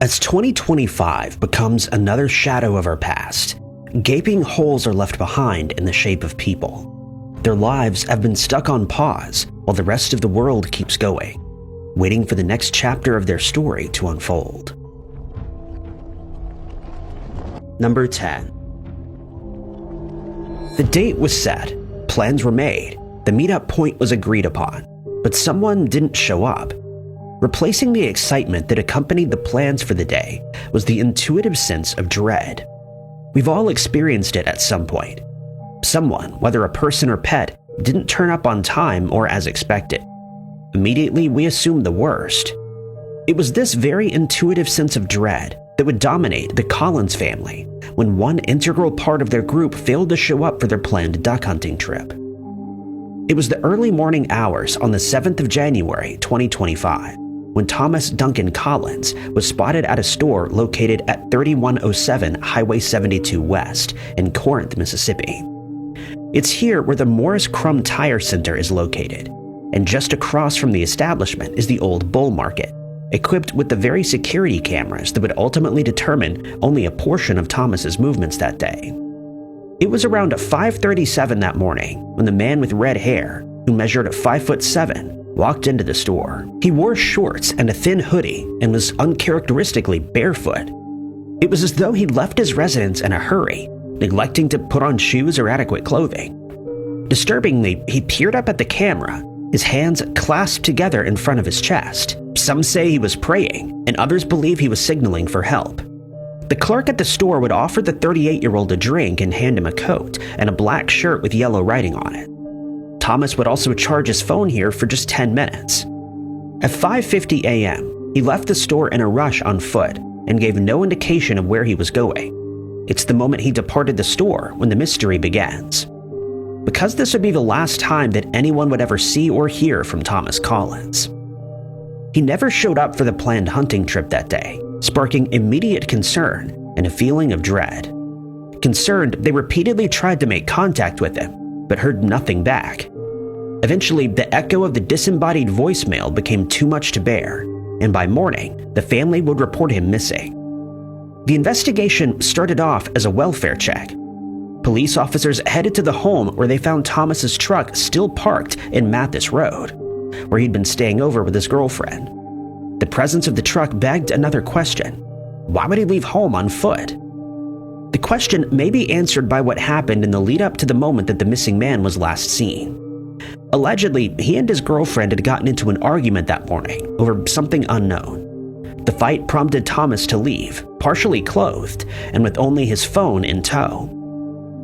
As 2025 becomes another shadow of our past, gaping holes are left behind in the shape of people. Their lives have been stuck on pause while the rest of the world keeps going, waiting for the next chapter of their story to unfold. Number 10. The date was set, plans were made, the meetup point was agreed upon, but someone didn't show up. Replacing the excitement that accompanied the plans for the day was the intuitive sense of dread. We've all experienced it at some point. Someone, whether a person or pet, didn't turn up on time or as expected. Immediately, we assumed the worst. It was this very intuitive sense of dread that would dominate the Collins family when one integral part of their group failed to show up for their planned duck hunting trip. It was the early morning hours on the 7th of January, 2025, when Thomas Duncan Collins was spotted at a store located at 3107 Highway 72 West in Corinth, Mississippi. It's here where the Morris Crum Tire Center is located, and just across from the establishment is the old bull market, equipped with the very security cameras that would ultimately determine only a portion of Thomas's movements that day. It was around 5:37 that morning when the man with red hair, who measured 5'7", walked into the store. He wore shorts and a thin hoodie and was uncharacteristically barefoot. It was as though he'd left his residence in a hurry, neglecting to put on shoes or adequate clothing. Disturbingly, he peered up at the camera, his hands clasped together in front of his chest. Some say he was praying, and others believe he was signaling for help. The clerk at the store would offer the 38-year-old a drink and hand him a coat and a black shirt with yellow writing on it. Thomas would also charge his phone here for just 10 minutes. At 5:50 a.m., he left the store in a rush on foot and gave no indication of where he was going. It's the moment he departed the store when the mystery begins. Because this would be the last time that anyone would ever see or hear from Thomas Collins. He never showed up for the planned hunting trip that day, sparking immediate concern and a feeling of dread. Concerned, they repeatedly tried to make contact with him, but heard nothing back. Eventually, the echo of the disembodied voicemail became too much to bear, and by morning, the family would report him missing. The investigation started off as a welfare check. Police officers headed to the home where they found Thomas's truck still parked in Mathis Road, where he'd been staying over with his girlfriend. The presence of the truck begged another question. Why would he leave home on foot? The question may be answered by what happened in the lead up to the moment that the missing man was last seen. Allegedly, he and his girlfriend had gotten into an argument that morning over something unknown. The fight prompted Thomas to leave, partially clothed and with only his phone in tow.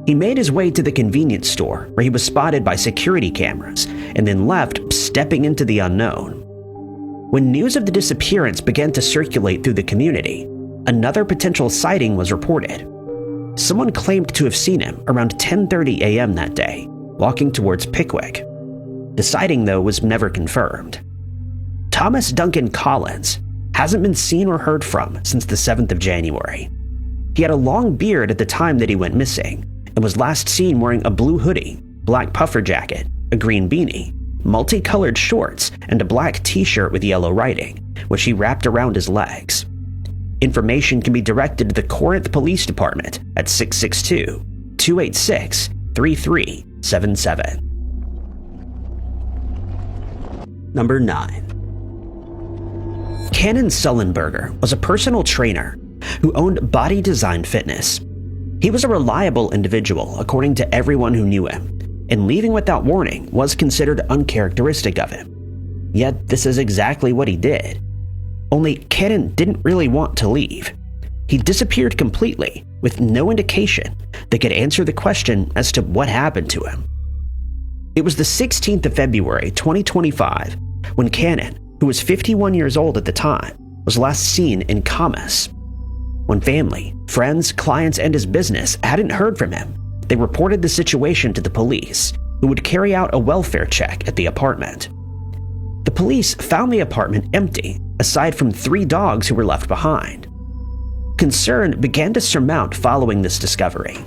He made his way to the convenience store where he was spotted by security cameras and then left, stepping into the unknown. When news of the disappearance began to circulate through the community, another potential sighting was reported. Someone claimed to have seen him around 10:30 a.m. that day, walking towards Pickwick. The sighting, though, was never confirmed. Thomas Duncan Collins hasn't been seen or heard from since the 7th of January. He had a long beard at the time that he went missing and was last seen wearing a blue hoodie, black puffer jacket, a green beanie, multicolored shorts, and a black t-shirt with yellow writing, which he wrapped around his legs. Information can be directed to the Corinth Police Department at 662-286-3377. Number 9. Cannon Sullenberger was a personal trainer who owned Body Design Fitness. He was a reliable individual, according to everyone who knew him, and leaving without warning was considered uncharacteristic of him. Yet this is exactly what he did. Only Cannon didn't really want to leave. He disappeared completely, with no indication that could answer the question as to what happened to him. It was the 16th of February, 2025, when Cannon, who was 51 years old at the time, was last seen in Camas. When family, friends, clients, and his business hadn't heard from him, they reported the situation to the police, who would carry out a welfare check at the apartment. The police found the apartment empty, aside from 3 dogs who were left behind. Concern began to surmount following this discovery.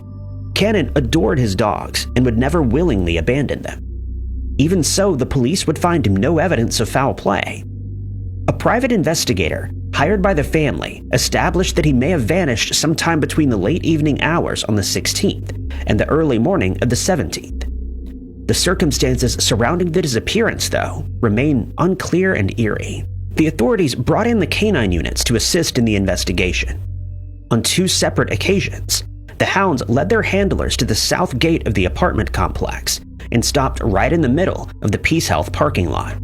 Cannon adored his dogs and would never willingly abandon them. Even so, the police would find no evidence of foul play. A private investigator hired by the family, established that he may have vanished sometime between the late evening hours on the 16th and the early morning of the 17th. The circumstances surrounding the disappearance, though, remain unclear and eerie. The authorities brought in the canine units to assist in the investigation. On 2 separate occasions, the hounds led their handlers to the south gate of the apartment complex and stopped right in the middle of the Peace Health parking lot.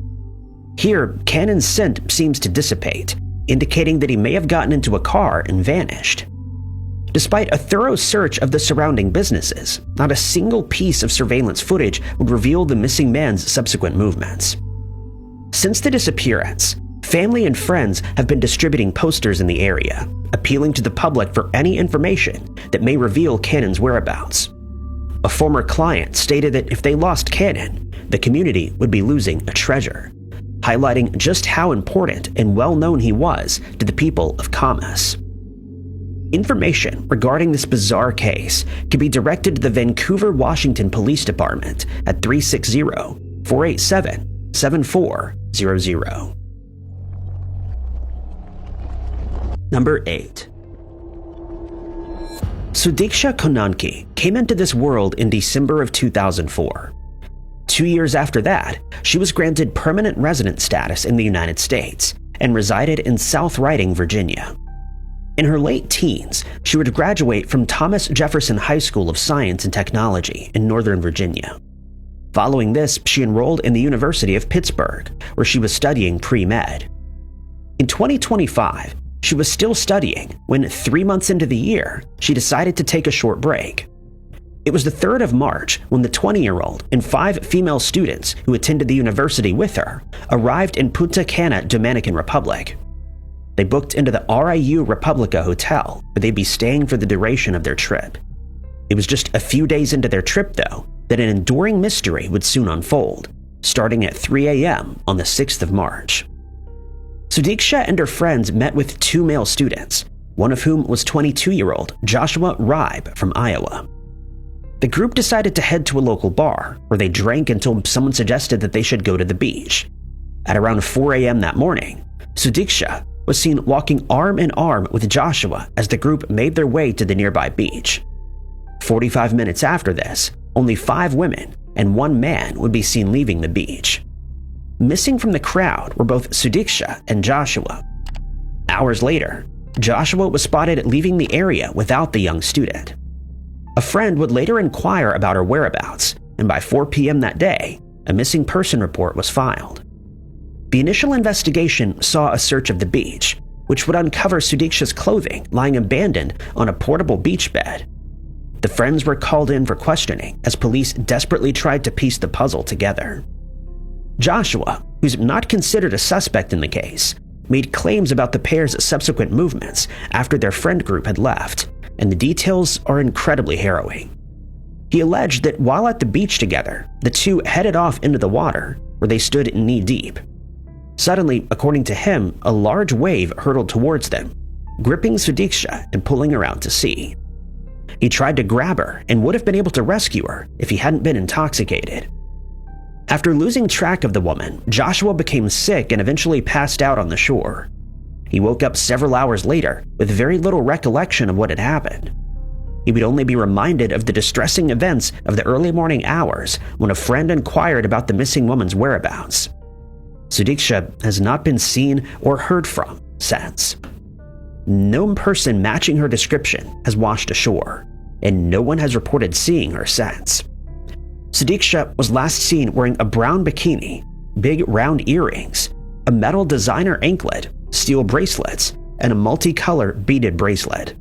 Here, Cannon's scent seems to dissipate, indicating that he may have gotten into a car and vanished. Despite a thorough search of the surrounding businesses, not a single piece of surveillance footage would reveal the missing man's subsequent movements. Since the disappearance, family and friends have been distributing posters in the area, appealing to the public for any information that may reveal Cannon's whereabouts. A former client stated that if they lost Cannon, the community would be losing a treasure, highlighting just how important and well-known he was to the people of Camas. Information regarding this bizarre case can be directed to the Vancouver, Washington Police Department at 360-487-7400. Number 8. Sudiksha Konanki came into this world in December of 2004. 2 years after that, she was granted permanent resident status in the United States and resided in South Riding, Virginia. In her late teens, she would graduate from Thomas Jefferson High School of Science and Technology in Northern Virginia. Following this, she enrolled in the University of Pittsburgh, where she was studying pre-med. In 2025, she was still studying when 3 months into the year, she decided to take a short break. It was the 3rd of March when the 20-year-old and 5 female students who attended the university with her arrived in Punta Cana, Dominican Republic. They booked into the RIU Republica Hotel, where they'd be staying for the duration of their trip. It was just a few days into their trip, though, that an enduring mystery would soon unfold, starting at 3 a.m. on the 6th of March. Sudiksha and her friends met with 2 male students, one of whom was 22-year-old Joshua Ribe from Iowa. The group decided to head to a local bar, where they drank until someone suggested that they should go to the beach. At around 4 a.m. that morning, Sudiksha was seen walking arm in arm with Joshua as the group made their way to the nearby beach. 45 minutes after this, only 5 women and 1 man would be seen leaving the beach. Missing from the crowd were both Sudiksha and Joshua. Hours later, Joshua was spotted leaving the area without the young student. A friend would later inquire about her whereabouts, and by 4 p.m. that day, a missing person report was filed. The initial investigation saw a search of the beach, which would uncover Sudiksha's clothing lying abandoned on a portable beach bed. The friends were called in for questioning as police desperately tried to piece the puzzle together. Joshua, who's not considered a suspect in the case, made claims about the pair's subsequent movements after their friend group had left, and the details are incredibly harrowing. He alleged that while at the beach together, the two headed off into the water, where they stood knee-deep. Suddenly, according to him, a large wave hurtled towards them, gripping Sudiksha and pulling her out to sea. He tried to grab her and would have been able to rescue her if he hadn't been intoxicated. After losing track of the woman, Joshua became sick and eventually passed out on the shore. He woke up several hours later with very little recollection of what had happened. He would only be reminded of the distressing events of the early morning hours when a friend inquired about the missing woman's whereabouts. Sudiksha has not been seen or heard from since. No person matching her description has washed ashore, and no one has reported seeing her since. Sudiksha was last seen wearing a brown bikini, big round earrings, a metal designer anklet, steel bracelets, and a multicolor beaded bracelet.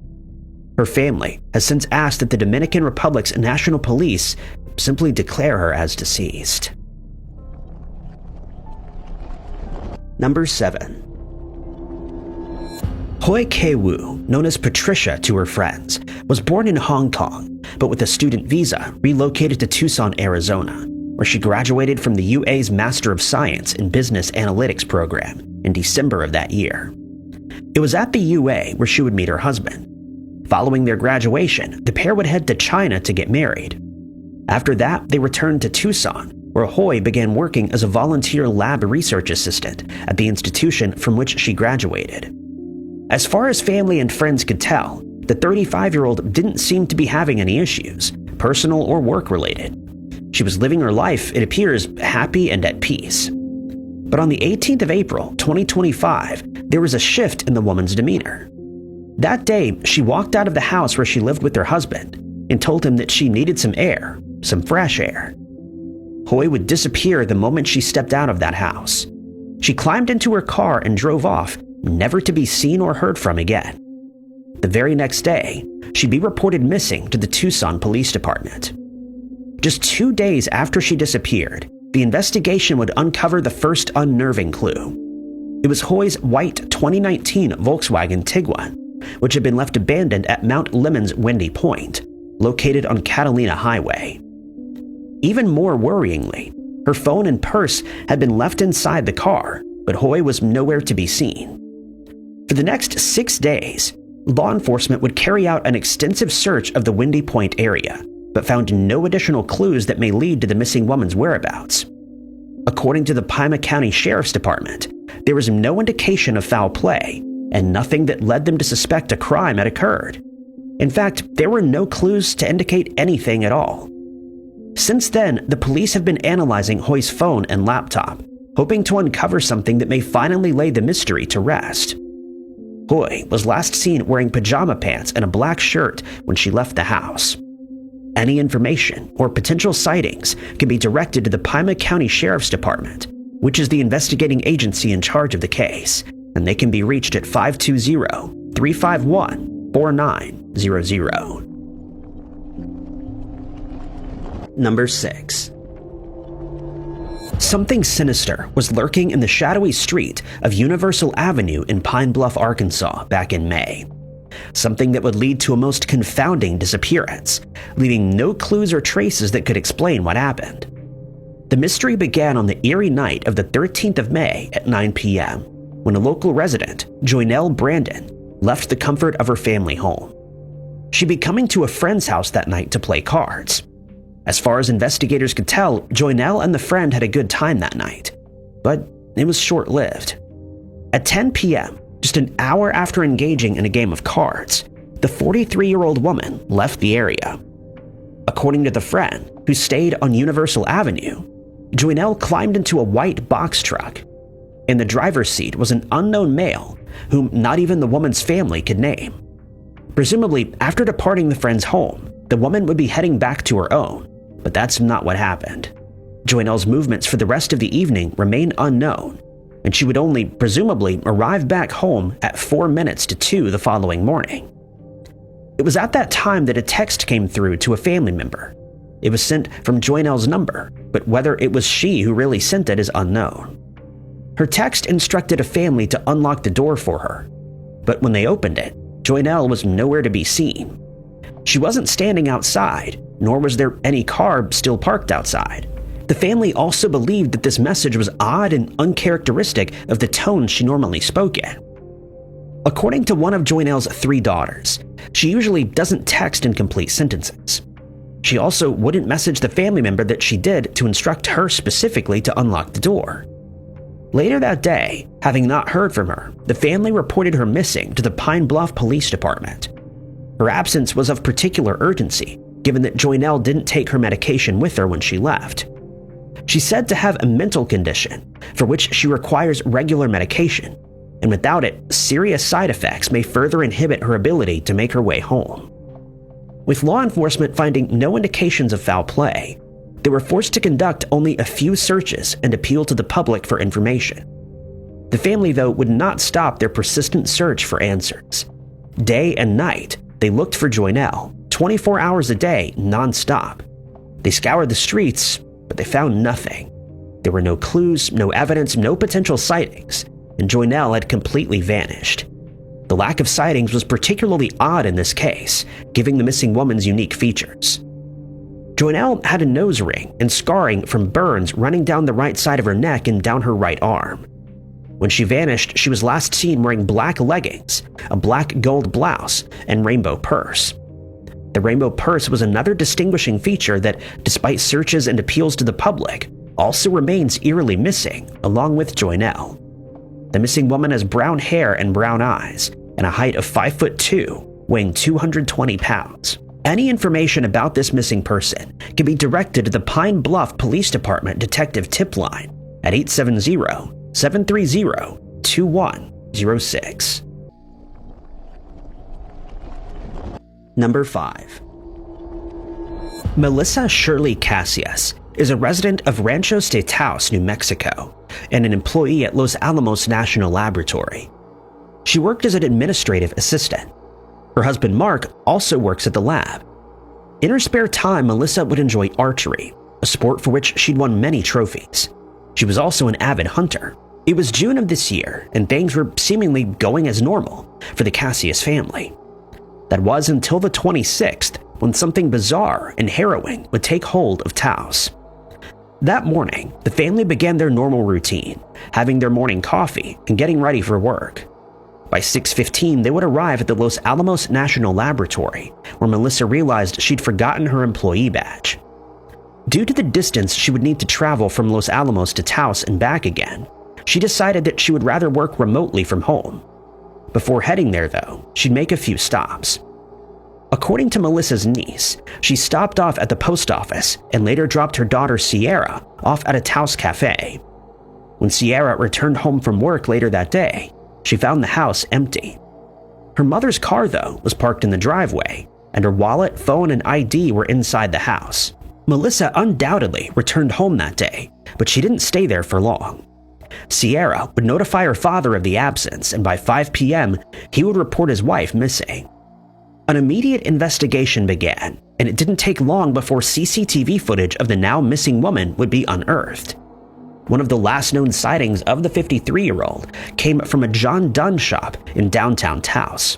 Her family has since asked that the Dominican Republic's National Police simply declare her as deceased. Number 7. Hoi Kei-woo, known as Patricia to her friends, was born in Hong Kong, but with a student visa relocated to Tucson, Arizona, where she graduated from the UA's Master of Science in Business Analytics program in December of that year. It was at the UA where she would meet her husband. Following their graduation, the pair would head to China to get married. After that, they returned to Tucson, where Hoi began working as a volunteer lab research assistant at the institution from which she graduated. As far as family and friends could tell, the 35-year-old didn't seem to be having any issues, personal or work-related. She was living her life, it appears, happy and at peace. But on the 18th of April, 2025, there was a shift in the woman's demeanor. That day, she walked out of the house where she lived with her husband and told him that she needed some air, some fresh air. Hoy would disappear the moment she stepped out of that house. She climbed into her car and drove off, never to be seen or heard from again. The very next day, she'd be reported missing to the Tucson Police Department. Just 2 days after she disappeared, the investigation would uncover the first unnerving clue. It was Hoy's white 2019 Volkswagen Tiguan, which had been left abandoned at Mount Lemon's Windy Point, located on Catalina Highway. Even more worryingly, her phone and purse had been left inside the car, but Hoy was nowhere to be seen. For the next 6 days, law enforcement would carry out an extensive search of the Windy Point area, but found no additional clues that may lead to the missing woman's whereabouts. According to the Pima County Sheriff's Department, there was no indication of foul play, and nothing that led them to suspect a crime had occurred. In fact, there were no clues to indicate anything at all. Since then, the police have been analyzing Hoy's phone and laptop, hoping to uncover something that may finally lay the mystery to rest. Hoy was last seen wearing pajama pants and a black shirt when she left the house. Any information or potential sightings can be directed to the Pima County Sheriff's Department, which is the investigating agency in charge of the case, and they can be reached at 520-351-4900. Number 6. Something sinister was lurking in the shadowy street of Universal Avenue in Pine Bluff, Arkansas back in May. Something that would lead to a most confounding disappearance, leaving no clues or traces that could explain what happened. The mystery began on the eerie night of the 13th of May at 9 p.m., when a local resident, Joynelle Brandon, left the comfort of her family home. She'd be coming to a friend's house that night to play cards. As far as investigators could tell, Joynelle and the friend had a good time that night, but it was short-lived. At 10 p.m., just an hour after engaging in a game of cards, the 43-year-old woman left the area. According to the friend, who stayed on Universal Avenue, Joynelle climbed into a white box truck. In the driver's seat was an unknown male, whom not even the woman's family could name. Presumably, after departing the friend's home, the woman would be heading back to her own, but that's not what happened. Joynelle's movements for the rest of the evening remain unknown, and she would only, presumably, arrive back home at 4 minutes to 2 the following morning. It was at that time that a text came through to a family member. It was sent from Joynelle's number, but whether it was she who really sent it is unknown. Her text instructed a family to unlock the door for her, but when they opened it, Joynelle was nowhere to be seen. She wasn't standing outside, nor was there any car still parked outside. The family also believed that this message was odd and uncharacteristic of the tone she normally spoke in. According to one of Joynelle's 3 daughters, she usually doesn't text in complete sentences. She also wouldn't message the family member that she did to instruct her specifically to unlock the door. Later that day, having not heard from her, the family reported her missing to the Pine Bluff Police Department. Her absence was of particular urgency, given that Joynelle didn't take her medication with her when she left. She's said to have a mental condition for which she requires regular medication, and without it, serious side effects may further inhibit her ability to make her way home. With law enforcement finding no indications of foul play, they were forced to conduct only a few searches and appeal to the public for information. The family, though, would not stop their persistent search for answers. Day and night, they looked for Joynelle, 24 hours a day, non-stop. They scoured the streets, but they found nothing. There were no clues, no evidence, no potential sightings, and Joynelle had completely vanished. The lack of sightings was particularly odd in this case, given the missing woman's unique features. Joynelle had a nose ring and scarring from burns running down the right side of her neck and down her right arm. When she vanished, she was last seen wearing black leggings, a black gold blouse, and rainbow purse. The rainbow purse was another distinguishing feature that, despite searches and appeals to the public, also remains eerily missing, along with Joynelle. The missing woman has brown hair and brown eyes, and a height of 5'2", weighing 220 pounds. Any information about this missing person can be directed to the Pine Bluff Police Department Detective Tip Line at 870-730-2106. Number 5. Melissa Shirley Casillas is a resident of Rancho Estados, New Mexico, and an employee at Los Alamos National Laboratory. She worked as an administrative assistant. Her husband Mark also works at the lab. In her spare time, Melissa would enjoy archery, a sport for which she'd won many trophies. She was also an avid hunter. It was June of this year, and things were seemingly going as normal for the Casillas family. That was until the 26th, when something bizarre and harrowing would take hold of Taos. That morning, the family began their normal routine, having their morning coffee and getting ready for work. By 6:15, they would arrive at the Los Alamos National Laboratory, where Melissa realized she'd forgotten her employee badge. Due to the distance she would need to travel from Los Alamos to Taos and back again, she decided that she would rather work remotely from home. Before heading there, though, she'd make a few stops. According to Melissa's niece, she stopped off at the post office and later dropped her daughter Sierra off at a Taos cafe. When Sierra returned home from work later that day, she found the house empty. Her mother's car, though, was parked in the driveway, and her wallet, phone, and ID were inside the house. Melissa undoubtedly returned home that day, but she didn't stay there for long. Sierra would notify her father of the absence, and by 5 p.m., he would report his wife missing. An immediate investigation began, and it didn't take long before CCTV footage of the now missing woman would be unearthed. One of the last known sightings of the 53-year-old came from a John Dunn shop in downtown Taos.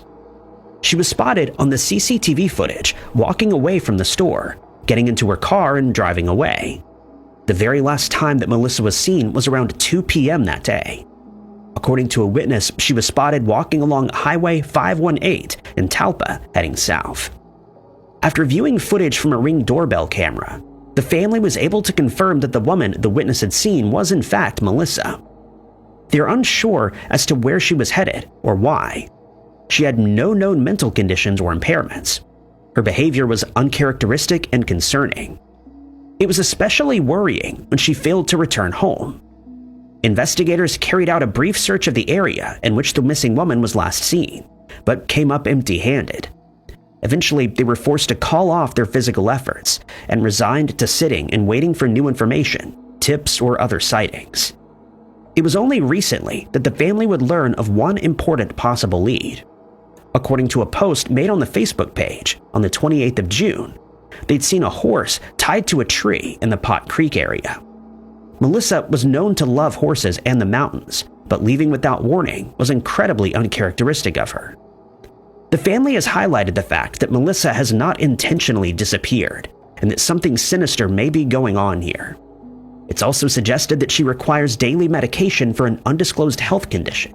She was spotted on the CCTV footage walking away from the store, getting into her car and driving away. The very last time that Melissa was seen was around 2 p.m. that day. According to a witness, she was spotted walking along Highway 518 in Talpa, heading south. After viewing footage from a Ring doorbell camera, the family was able to confirm that the woman the witness had seen was in fact Melissa. They're unsure as to where she was headed or why. She had no known mental conditions or impairments. Her behavior was uncharacteristic and concerning. It was especially worrying when she failed to return home. Investigators carried out a brief search of the area in which the missing woman was last seen, but came up empty-handed. Eventually, they were forced to call off their physical efforts and resigned to sitting and waiting for new information, tips, or other sightings. It was only recently that the family would learn of one important possible lead. According to a post made on the Facebook page on the 28th of June, they'd seen a horse tied to a tree in the Pot Creek area. Melissa was known to love horses and the mountains, but leaving without warning was incredibly uncharacteristic of her. The family has highlighted the fact that Melissa has not intentionally disappeared and that something sinister may be going on here. It's also suggested that she requires daily medication for an undisclosed health condition.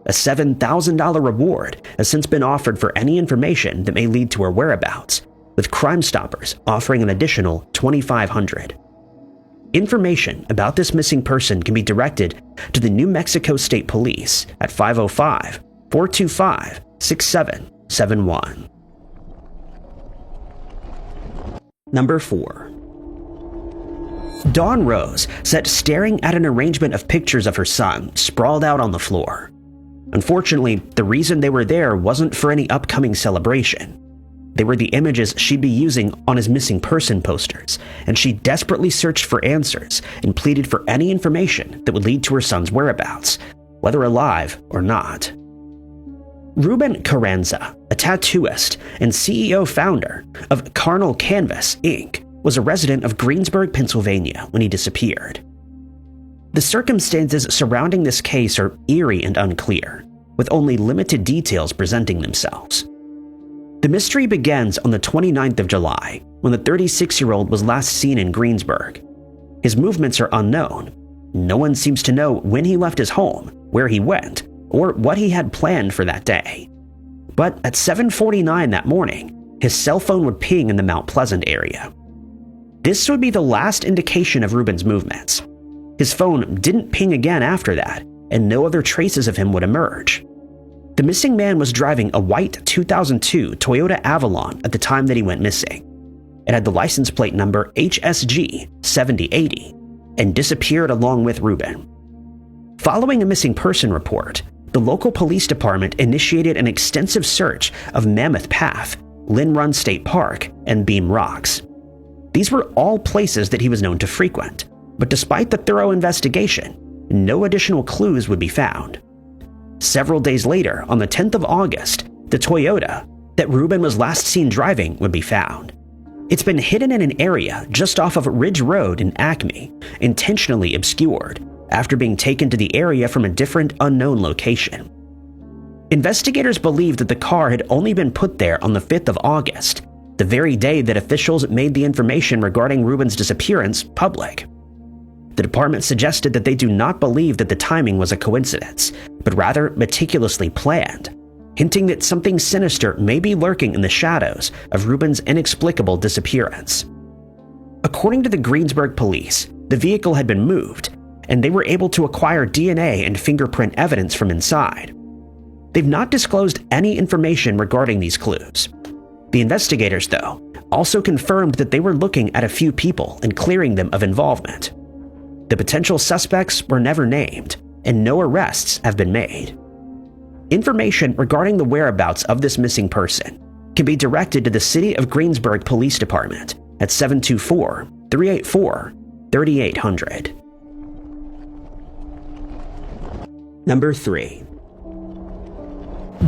A $7,000 reward has since been offered for any information that may lead to her whereabouts, with Crime Stoppers offering an additional $2,500. Information about this missing person can be directed to the New Mexico State Police at 505-425-6771. Number 4. Dawn Rose sat staring at an arrangement of pictures of her son sprawled out on the floor. Unfortunately, the reason they were there wasn't for any upcoming celebration. They were the images she'd be using on his missing person posters, and she desperately searched for answers and pleaded for any information that would lead to her son's whereabouts, whether alive or not. Ruben Carranza, a tattooist and CEO-founder of Carnal Canvas, Inc., was a resident of Greensburg, Pennsylvania when he disappeared. The circumstances surrounding this case are eerie and unclear, with only limited details presenting themselves. The mystery begins on the 29th of July, when the 36-year-old was last seen in Greensburg. His movements are unknown. No one seems to know when he left his home, where he went, or what he had planned for that day. But at 7:49 that morning, his cell phone would ping in the Mount Pleasant area. This would be the last indication of Ruben's movements. His phone didn't ping again after that, and no other traces of him would emerge. The missing man was driving a white 2002 Toyota Avalon at the time that he went missing. It had the license plate number HSG 7080 and disappeared along with Ruben. Following a missing person report, the local police department initiated an extensive search of Mammoth Path, Lynn Run State Park, and Beam Rocks. These were all places that he was known to frequent, but despite the thorough investigation, no additional clues would be found. Several days later, on the 10th of August, the Toyota that Ruben was last seen driving would be found. It's been hidden in an area just off of Ridge Road in Acme, intentionally obscured, after being taken to the area from a different unknown location. Investigators believe that the car had only been put there on the 5th of August, the very day that officials made the information regarding Ruben's disappearance public. The department suggested that they do not believe that the timing was a coincidence, but rather meticulously planned, hinting that something sinister may be lurking in the shadows of Ruben's inexplicable disappearance. According to the Greensburg police, the vehicle had been moved, and they were able to acquire DNA and fingerprint evidence from inside. They've not disclosed any information regarding these clues. The investigators, though, also confirmed that they were looking at a few people and clearing them of involvement. The potential suspects were never named, and no arrests have been made. Information regarding the whereabouts of this missing person can be directed to the City of Greensburg Police Department at 724-384-3800. Number 3.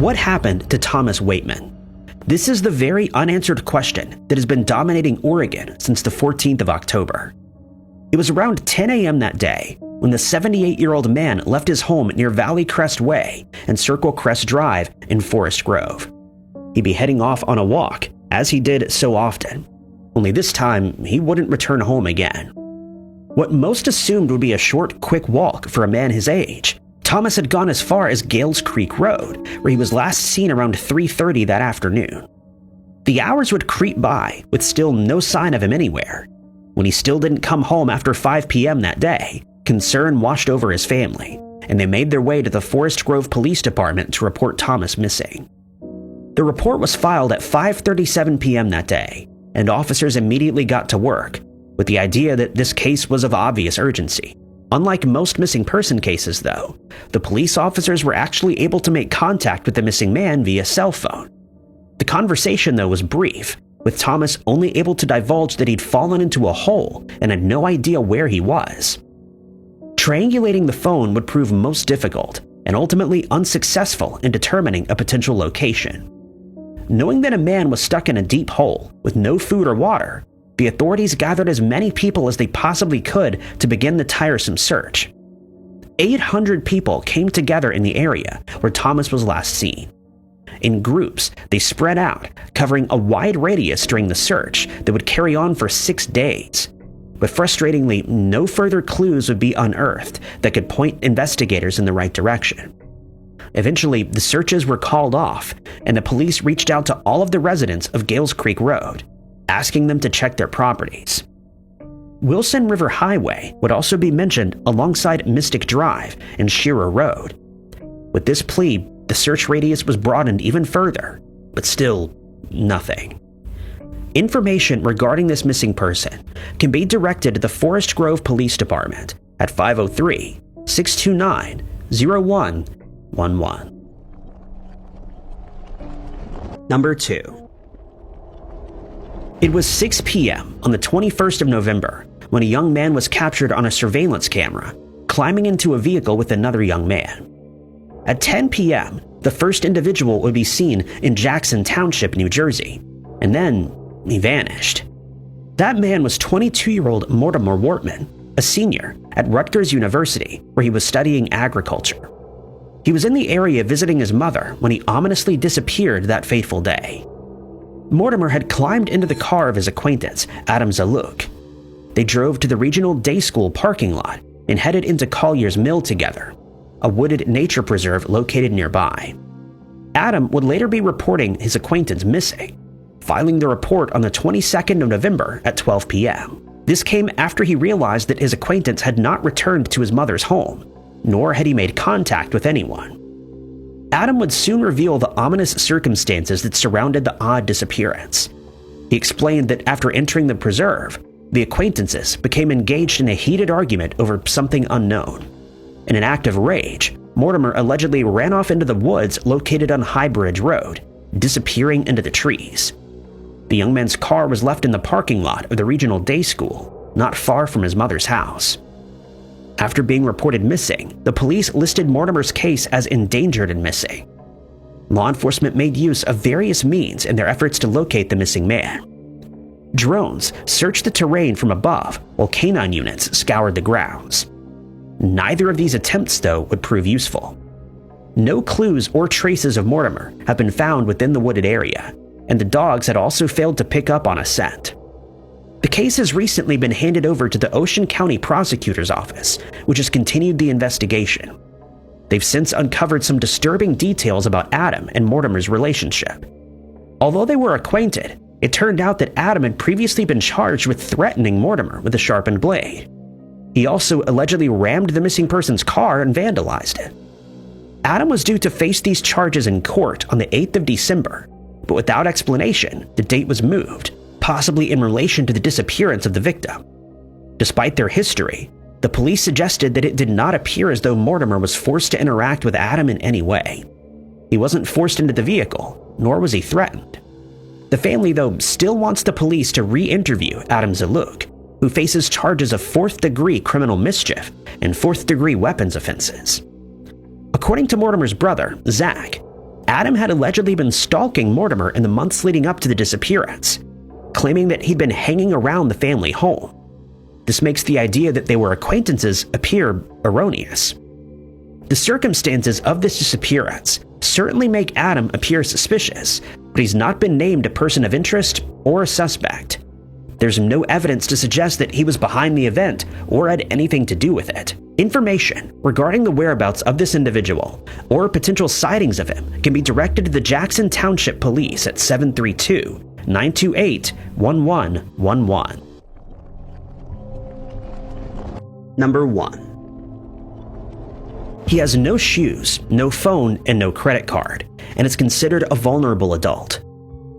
What happened to Thomas Waitman? This is the very unanswered question that has been dominating Oregon since the 14th of October. It was around 10 a.m. that day when the 78-year-old man left his home near Valley Crest Way and Circle Crest Drive in Forest Grove. He'd be heading off on a walk, as he did so often. Only this time, he wouldn't return home again. What most assumed would be a short, quick walk for a man his age, Thomas had gone as far as Gales Creek Road, where he was last seen around 3:30 that afternoon. The hours would creep by with still no sign of him anywhere. When he still didn't come home after 5 p.m. that day, concern washed over his family, and they made their way to the Forest Grove Police Department to report Thomas missing. The report was filed at 5:37 p.m. that day, and officers immediately got to work, with the idea that this case was of obvious urgency. Unlike most missing person cases, though, the police officers were actually able to make contact with the missing man via cell phone. The conversation, though, was brief, with Thomas only able to divulge that he'd fallen into a hole and had no idea where he was. Triangulating the phone would prove most difficult and ultimately unsuccessful in determining a potential location. Knowing that a man was stuck in a deep hole with no food or water, the authorities gathered as many people as they possibly could to begin the tiresome search. 800 people came together in the area where Thomas was last seen. In groups, they spread out, covering a wide radius during the search that would carry on for 6 days. But frustratingly, no further clues would be unearthed that could point investigators in the right direction. Eventually, the searches were called off, and the police reached out to all of the residents of Gales Creek Road, asking them to check their properties. Wilson River Highway would also be mentioned alongside Mystic Drive and Shearer Road. With this plea, the search radius was broadened even further, but still, nothing. Information regarding this missing person can be directed to the Forest Grove Police Department at 503-629-0111. Number 2. It was 6 p.m. on the 21st of November when a young man was captured on a surveillance camera, climbing into a vehicle with another young man. At 10 p.m., the first individual would be seen in Jackson Township, New Jersey, and then he vanished. That man was 22-year-old Mortimer Wortman, a senior at Rutgers University, where he was studying agriculture. He was in the area visiting his mother when he ominously disappeared that fateful day. Mortimer had climbed into the car of his acquaintance, Adam Zaluk. They drove to the regional day school parking lot and headed into Collier's Mill together, a wooded nature preserve located nearby. Adam would later be reporting his acquaintance missing, filing the report on the 22nd of November at 12 p.m. This came after he realized that his acquaintance had not returned to his mother's home, nor had he made contact with anyone. Adam would soon reveal the ominous circumstances that surrounded the odd disappearance. He explained that after entering the preserve, the acquaintances became engaged in a heated argument over something unknown. In an act of rage, Mortimer allegedly ran off into the woods located on High Bridge Road, disappearing into the trees. The young man's car was left in the parking lot of the regional day school, not far from his mother's house. After being reported missing, the police listed Mortimer's case as endangered and missing. Law enforcement made use of various means in their efforts to locate the missing man. Drones searched the terrain from above, while canine units scoured the grounds. Neither of these attempts, though, would prove useful. No clues or traces of Mortimer have been found within the wooded area, and the dogs had also failed to pick up on a scent. The case has recently been handed over to the Ocean County Prosecutor's Office, which has continued the investigation. They've since uncovered some disturbing details about Adam and Mortimer's relationship. Although they were acquainted, it turned out that Adam had previously been charged with threatening Mortimer with a sharpened blade. He also allegedly rammed the missing person's car and vandalized it. Adam was due to face these charges in court on the 8th of December, but without explanation, the date was moved, possibly in relation to the disappearance of the victim. Despite their history, the police suggested that it did not appear as though Mortimer was forced to interact with Adam in any way. He wasn't forced into the vehicle, nor was he threatened. The family, though, still wants the police to re-interview Adam Zaluk, who faces charges of 4th-degree criminal mischief and 4th-degree weapons offenses. According to Mortimer's brother, Zach, Adam had allegedly been stalking Mortimer in the months leading up to the disappearance, claiming that he'd been hanging around the family home. This makes the idea that they were acquaintances appear erroneous. The circumstances of this disappearance certainly make Adam appear suspicious, but he's not been named a person of interest or a suspect. There's no evidence to suggest that he was behind the event or had anything to do with it. Information regarding the whereabouts of this individual or potential sightings of him can be directed to the Jackson Township Police at 732-928-1111. Number 1. He has no shoes, no phone, and no credit card, and is considered a vulnerable adult.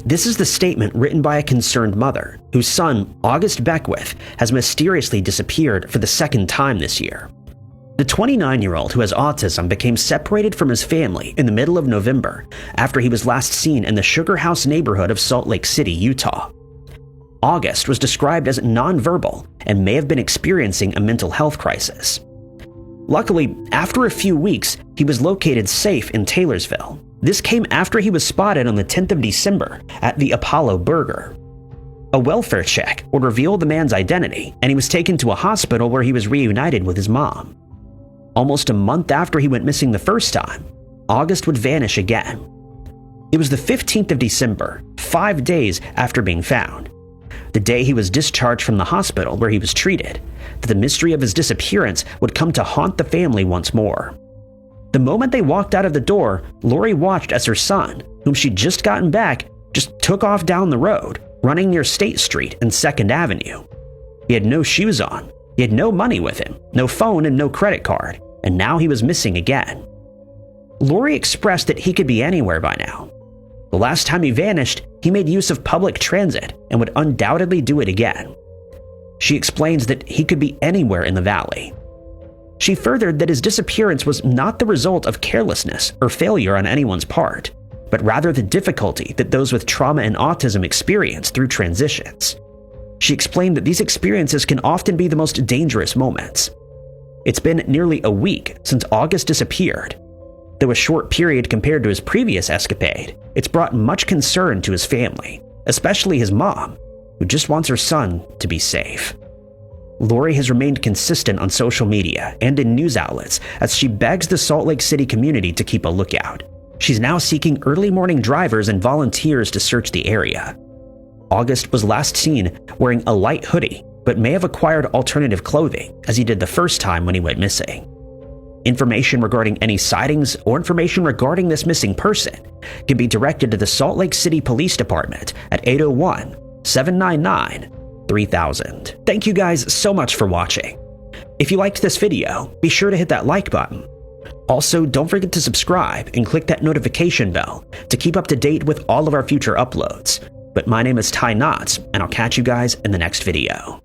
This is the statement written by a concerned mother, whose son, August Beckwith, has mysteriously disappeared for the second time this year. The 29-year-old who has autism became separated from his family in the middle of November after he was last seen in the Sugar House neighborhood of Salt Lake City, Utah. August was described as nonverbal and may have been experiencing a mental health crisis. Luckily, after a few weeks, he was located safe in Taylorsville. This came after he was spotted on the 10th of December at the Apollo Burger. A welfare check would reveal the man's identity, and he was taken to a hospital where he was reunited with his mom. Almost a month after he went missing the first time, August would vanish again. It was the 15th of December, 5 days after being found, the day he was discharged from the hospital where he was treated, that the mystery of his disappearance would come to haunt the family once more. The moment they walked out of the door, Lori watched as her son, whom she'd just gotten back, just took off down the road, running near State Street and 2nd Avenue. He had no shoes on, he had no money with him, no phone and no credit card, and now he was missing again. Lori expressed that he could be anywhere by now. The last time he vanished, he made use of public transit and would undoubtedly do it again. She explains that he could be anywhere in the valley. She furthered that his disappearance was not the result of carelessness or failure on anyone's part, but rather the difficulty that those with trauma and autism experience through transitions. She explained that these experiences can often be the most dangerous moments. It's been nearly a week since August disappeared. Though a short period compared to his previous escapade, it's brought much concern to his family, especially his mom, who just wants her son to be safe. Lori has remained consistent on social media and in news outlets as she begs the Salt Lake City community to keep a lookout. She's now seeking early morning drivers and volunteers to search the area. August was last seen wearing a light hoodie, but may have acquired alternative clothing as he did the first time when he went missing. Information regarding any sightings or information regarding this missing person can be directed to the Salt Lake City Police Department at 801-799-3000. Thank you guys so much for watching. If you liked this video, be sure to hit that like button. Also, don't forget to subscribe and click that notification bell to keep up to date with all of our future uploads. But my name is Ty Knotts, and I'll catch you guys in the next video.